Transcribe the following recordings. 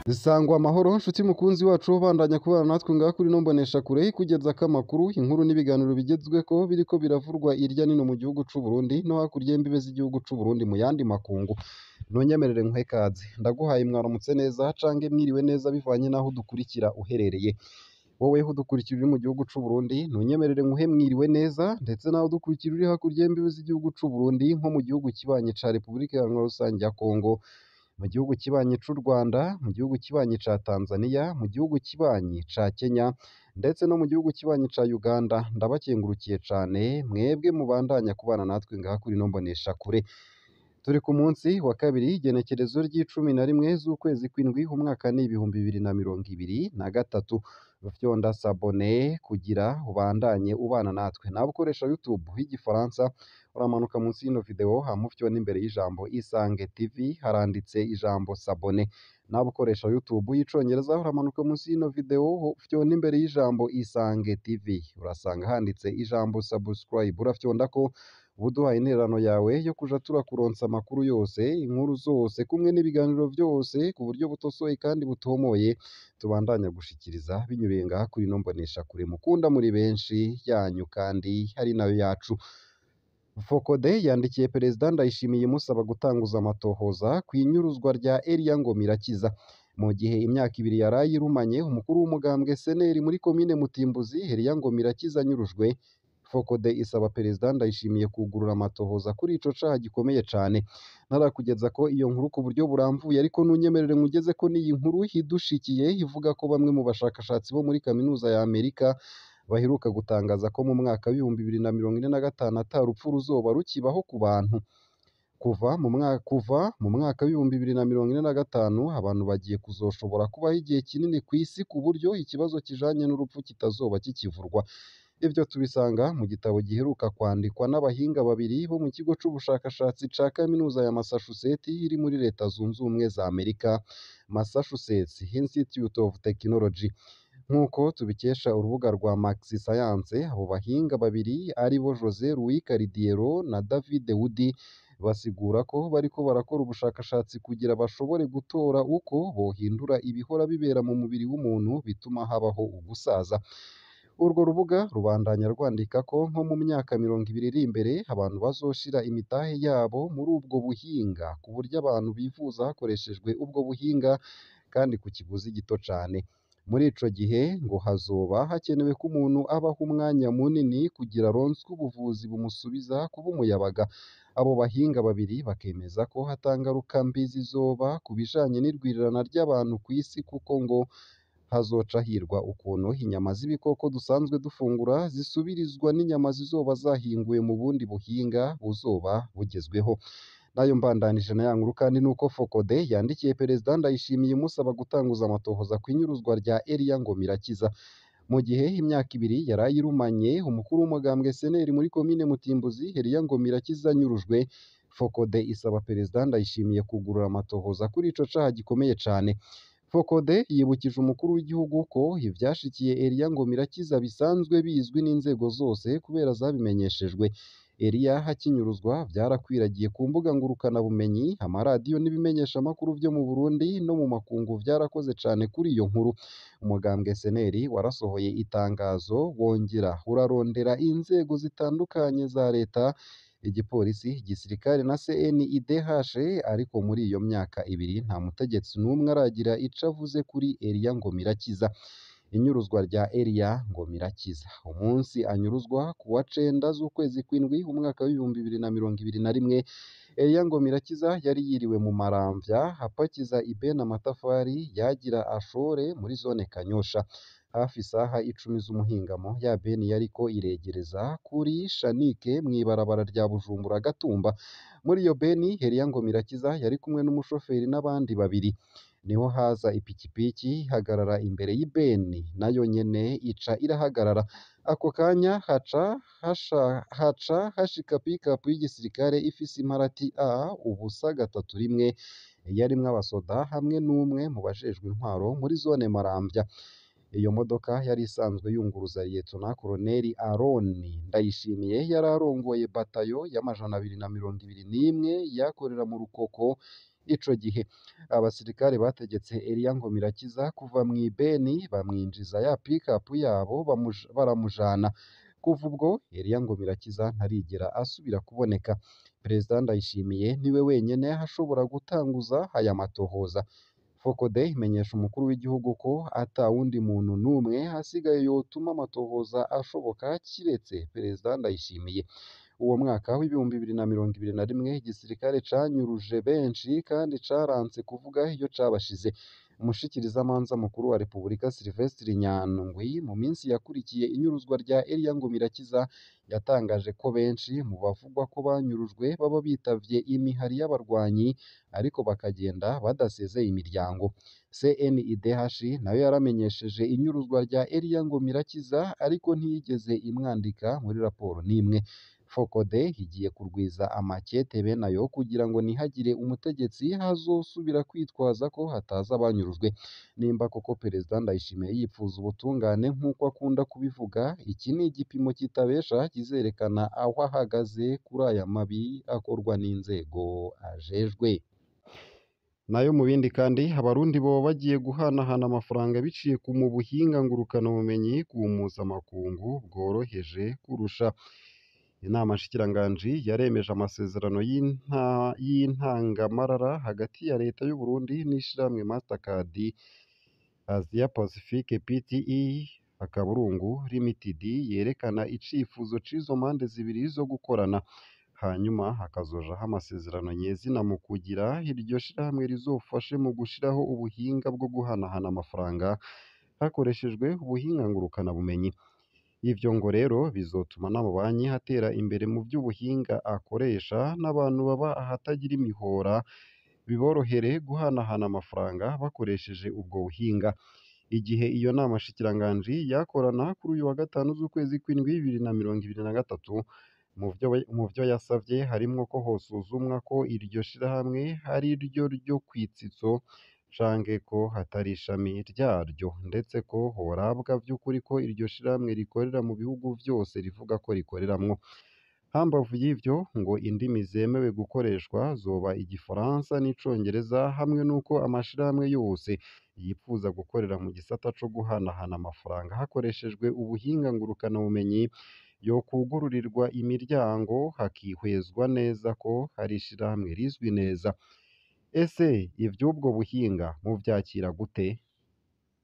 Zisangwa amahoro nshuti mukunzi wacu ubandanya kubana natwe ngaha kuri ino mboneshakure ikugezako amakuru, inkuru n'ibiganiro bigezweko biriko biravurwa irya nino mu gihugu c'u Burundi no hakurya y'imbibe z'igihugu c'u Burundi mu yandi makungu. Ntunyemerere nkwe ikaze, ndaguhaye mwaramutse neza cange mwiriwe neza bivanye n'aho udukurikira uherereye. Wowe udukurikira uri mu gihugu c'u Burundi ntunyemerere nkuhe mwiriwe neza, ndetse nawe udukurikira uri hakurya y'imbibe z'igihugu c'u Burundi nko mu gihugu kibanyi ca Repubulika Iharanira Rusangi ya Kongo, mu gihugu kibanyi c'u Rwanda, mu gihugu kibanyi ca Tanzania, mu gihugu kibanyi ca Kenya, ndetse no mu gihugu kibanyi ca Uganda. Ndabakengurukiye cane mwebwe mubandanya kubana natwe ngaha kuri ino mboneshakure. Turi ku munsi wa kabiri igenekerezo ry'icumi z'ukwezi kw'indwi umwaka ni 2023. Ufyonda sabone kugira ubandanye ubana natwe. Nawe ukoresha YouTube y'igifaransa uramanuka munsi y'ino video hama ufyonda imbere y'ijambo Isange TV haranditse ijambo sabone. Nawe ukoresha YouTube y'icongereza uramanuka munsi y'ino video ufyonda imbere y'ijambo Isange TV urasanga handitse ijambo subscribe, urafyondako ubuduhaye intererano yawe yo kuja turakuronsa amakuru yose, inkuru zose, kumwe n'ibiganiro vyose ku buryo butosoye kandi butomoye tubandanya gushikiriza binyuriye ngaha kuri ino mboneshakure mukunda muri benshi yanyu kandi hari nayo yacu. Fokode yandikiye Perezida Ndayishimiye imusaba gutanguza amatohoza kw'inyuruzwa rya Elia Ngomirakiza. Mu gihe imyaka ibiri yaraye irumanye umukuru w'umugambwe seneri muri komine Mutimbuzi Elia Ngomirakiza anyurujwe, Fokode isaba Perezida Ndayishimiye kugurura amatohoza kuri ico caha gikomeye cane. Narakugeza ko iyo nkuru ku buryo buramvuye, ariko ntunyemerere nkugeze ko n'iyi nkuru hidushikiye ivuga ko bamwe mu bashakashatsi bo muri kaminuza ya Amerika baheruka gutangaza ko mu mwaka w'ibihumbi 2045 ata rupfu ruzoba rukibaho ku bantu. Kuva mu mwaka w'ibihumbi 2045 abantu bagiye kuzoshobora kubaho igihe kinini ku isi ku buryo ikibazo kijanye n'urupfu kitazoba kikivurwa. Ivyo tubisanga mu gitabo giheruka kwandikwa n'abahinga babiri bo mu kigo c'ubushakashatsi ca kaminuza ya Massachusetts iri muri Leta Zunze Ubumwe za Amerika, Massachusetts Institute of Technology. Nk'uko tubikesha urubuga rwa Max Science, abo bahinga babiri ari bo Jose Luis Caridiero na David Woody basigura ko bariko barakora ubushakashatsi kugira bashobore gutora uko bohindura ibihora bibera mu mubiri w'umuntu bituma habaho ugusaza. Urwo rubuga rubandanya rwandika ko nko mu myaka 20 iri imbere abantu bazoshira imitahe yabo muri ubwo buhinga ku buryo abantu bivuza hakoreshejwe ubwo buhinga kandi ku kiguzi gito cane. Muri ico gihe ngo hazoba hakenewe ko umuntu abaho umwanya munini kugira aronswe ubuvuzi bumusubiza kuba umuyabaga. Abo bahinga babiri bakemeza ko hatangaruka mbi zizoba ku bijanye n'irwirirana ry'abantu ku isi, kuko ngo hazoca hirwa ukuntu inyama z'ibikoko dusanzwe dufungura zisubirizwa n'inyama zizoba zahinguwe mu bundi buhinga buzoba bugezweho. Nayo mbandanije na ya nkuru kandi nuko Fokode yandikiye Perezida Ndayishimiye imusaba gutanguza amatohoza kw'inyuruzwa rya Elia Ngomirakiza. Mu gihe imyaka ibiri yaraye irumanye umukuru w'umugambwe seneri muri komine Mutimbuzi Elia Ngomirakiza anyurujwe, Fokode isaba Perezida Ndayishimiye kugurura amatohoza kuri ico caha gikomeye cane. Fokode yibukije umukuru w'igihugu ko ivyashikiye Elia Ngomirakiza bisanzwe bizwi n'inzego zose kubera zabimenyeshejwe. Elia hakinyuruzwa vyarakwiragiye ku mbuga ngurukana bumenyi, amaradiyo n'ibimenyeshamakuru vyo mu Burundi no mu makungu vyarakoze cane kuri iyo nkuru. Umugambwe seneri warasohoye itangazo wongera urarondera inzego zitandukanye za leta, igipolisi, igisirikare na CNIDH, ariko muri iyo myaka ibiri nta mutegetsi n'umwe aragira ico avuze kuri Elia Ngomirakiza. Inyuruzwa rya Elia Ngomirakiza. Umunsi anyuruzwa ku wa 9 z'ukwezi kw'indwi umwaka w'ibihumbi 2021, Elia Ngomirakiza yari yiriwe mu Maramvya apakiza ibeni amatafari yagira ashore muri zone Kanyosha. Hafi isaha 10 z'umuhingamo ya beni yariko iregereza kuri Shanike mw'ibarabara rya Bujumbura Gatumba. Muri iyo beni Elia Ngomirakiza yari kumwe n'umushoferi n'abandi babiri. Niho haza ipikipiki ihagarara imbere y'ibeni nayo nyene ica irahagarara. Ako kanya haca hashika pikapu y'igisirikare ifise imparati A301 yarimwo abasoda hamwe n'umwe mu bajejwe intwaro muri zone Maramvya. Iyo modoka yari isanzwe yunguruza Liyetona Koloneli Aroni Ndayishimiye yari arongoye batayo y'amajana 221 yakorera mu Rukoko Ico gihe abasirikare bategetse Elia Ngomirakiza kuva mw'ibeni bamwinjiza ya pick-up yabo baramujana. Kuva ubwo Elia Ngomirakiza ntarigera asubira kuboneka. Perezida Ndayishimiye niwe wenyene ashobora gutanguza aya matohoza. Focode imenyesha umukuru w'igihugu ko ata wundi muntu n'umwe asigaye yotuma amatohoza ashoboka kiretse Perezida Ndayishimiye. Uwo mwaka w'ibihumbi 2021 igisirikare canyuruje benshi kandi caranse kuvuga iyo cabashize. Umushikirizamanza mukuru wa Repubulika Sylvestre Nyandwi mu minsi yakurikiye inyuruzwa rya Elia Ngomirakiza yatangaje ko benshi mu bavugwa ko banyurujwe baba bitavye imihari y'abarwanyi ariko bakagenda badasezeye imiryango. CNIDH nayo yaramenyesheje inyuruzwa rya Elia Ngomirakiza ariko ntiyigeze imwandika muri raporo n'imwe. Focode igiye kurwiza amakete bene ayo kugira ngo ntihagire umutegetsi hazosubira kwitwaza ko hatazi abanyurujwe. Nimba koko Perezida Ndayishimiye yipfuza ubutungane nk'uko akunda kubivuga, iki ni igipimo kitabesha kizerekana aho ahagaze kuri aya mabi akorwa n'inzego ajejwe. Nayo mu bindi kandi abarundi boba bagiye guhanahana amafaranga biciye mu buhinga ngurukanabumenyi ku mpuzamakungu bworoheje kurusha. Inama nshikiranganji yaremeje amasezerano y'intangamarara hagati ya leta y'u Burundi n'ishirahamwe Mastercard Asia Pacific PTE Limited yerekana icifuzo c'izo mpande zibiri zo gukorana. Hanyuma hakazojaho amasezerano nyezina mu kugira iryo shirahamwe rizofashe mu gushiraho ubuhinga bwo guhanahana amafaranga hakoreshejwe ubuhinga ngurukanabumenyi. Ivyo ngo rero bizotuma n'amabanki hatera imbere mu vy'ubuhinga akoresha n'abantu baba ahatagira imihora biborohere guhanahana amafaranga bakoresheje ubwo buhinga. Igihe iyo nama nshikiranganji yakorana kuri uyu wa gatanu z'ukwezi kw'indwi 2023, mu vyo yasavye harimwo ko hosuzumwa ko iryo shirahamwe ari ryo kwitsitso canke ko hatari ishami ryaryo, ndetse ko horabwa vy'ukuri ko iryo shirahamwe rikorera mu bihugu vyose rivuga ko rikoreramwo. Hambavu y'ivyo ngo indimi zemewe gukoreshwa zoba Igifaransa n'Icongereza, hamwe n'uko amashirahamwe yose yipfuza gukorera mu gisata co guhanahana amafaranga hakoreshejwe ubuhinga ngurukanabumenyi yokugururirwa imiryango hakihwezwa neza ko hari ishirahamwe rizwi neza. Ese ivy'ubwo buhinga muvyakira gute?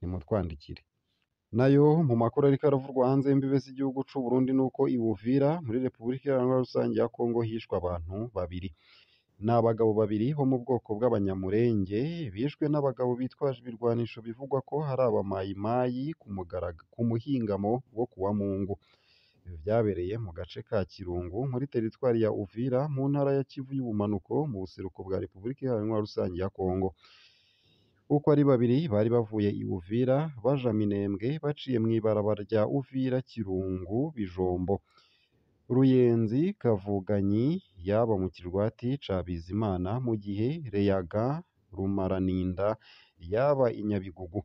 Nimutwandikire. Nayo mu makuru ariko aravurwa hanze y'imbibe z'igihugu c'u Burundi nuko i Uvira muri Repubulika Iharanira Rusangi ya Kongo hishwe abantu babiri. Ni abagabo babiri bo mu bwoko bw'abanyamurenge bishwe n'abagabo bitwaje ibirwanisho bivugwa ko hari abamayimayi ku muhingamo wo kuwa Mungu. Ibi vyabereye mu gace ka Kirungu muri teritwari ya Uvira mu ntara ya Kivu y'ubumanuko mu buseruko bwa Repubulika Iharanira Rusangi ya Kongo. Uko ari babiri bari bavuye i Uvira baja Minembwe baciye mw'ibarabara rya Uvira Kirungu Bijombo. Ruyenzi Kavuganyi yaba mu kirwati ca Bizimana, mu gihe Reyaga Rumaraninda yaba i Nyabigugu.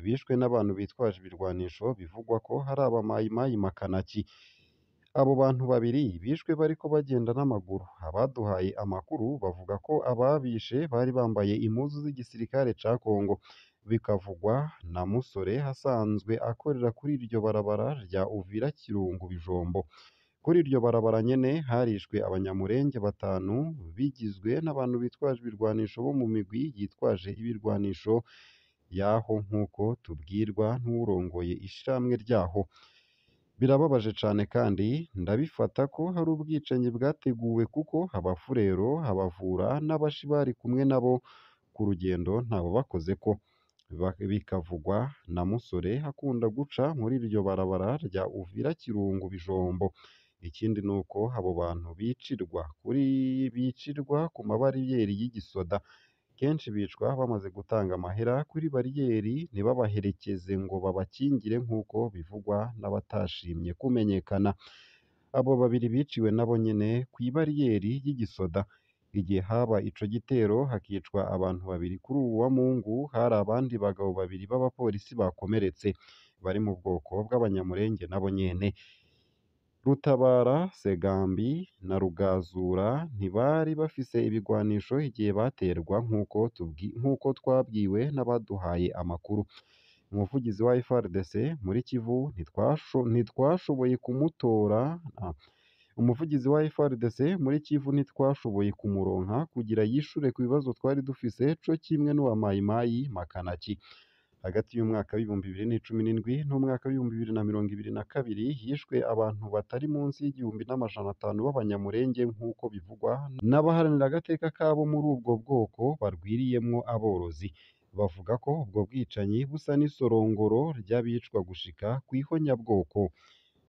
Bishwe n'abantu bitwaje ibirwanisho bivugwa ko hari abamayimayi Makanaki. Abo bantu babiri bishwe bariko bagenda n'amaguru. Abaduhaye amakuru bavuga ko ababishe bari bambaye impuzu z'igisirikare ca Kongo. Bikavugwa na Musore asanzwe akorera kuri iryo barabara rya Uvira Kirungu Bijombo. Kuri iryo barabara nyene harishwe abanyamurenge batanu bigizwe n'abantu bitwaje ibirwanisho bo mu migwi yitwaje ibirwanisho yaho, nk'uko tubwirwa n'uwurongoye ishirahamwe ryaho. Birababaje cane kandi ndabifata ko hari ubwicanyi bwateguwe kuko abafurero, abavura n'abashi bari kumwe nabo ku rugendo ntabo bakozeko. Bikavugwa na Musore akunda guca muri iryo barabara rya Uvira Kirungu Bijombo. Ikindi nuko abo bantu bicirwa ku mabariyeri y'igisoda. Kenshi bicwa bamaze gutanga amahera kuri bariyeri ntibabaherekeze ngo babakingire nk'uko bivugwa n'abatashimye kumenyekana. Abo babiri biciwe nabo nyene kw'ibariyeri y'igisoda. Igihe haba ico gitero hakicwa abantu babiri kuri uwu wa Mungu, hari abandi bagabo babiri b'abapolisi bakomeretse bari mu bwoko bw'abanyamurenge nabo nyene. Rutabara, Segambi na Rugazura ntibari bafise ibigwanisho igihe baterwa nk'uko twabwiwe n'abaduhaye amakuru. Umuvugizi wa FARDC muri Kivu ntitwashoboye kumutora. Umuvugizi wa FARDC muri Kivu ntitwashoboye kumuronka kugira yishure ku bibazo twari dufise co kimwe n'uwa Mai Mai Makanaki. Hagati y'umwaka w'ibihumbi 2017 n'umwaka w'ibihumbi 2022 hishwe abantu batari munsi y'1,500 b'abanyamulenge nk'uko bivugwa n'abaharanira agateka kabo muri ubwo bwoko barwiriyemwo aborozi. Bavuga ko ubwo bwicanyi busa n'isorongoro ry'abicwa gushika kw'ihonyabwoko.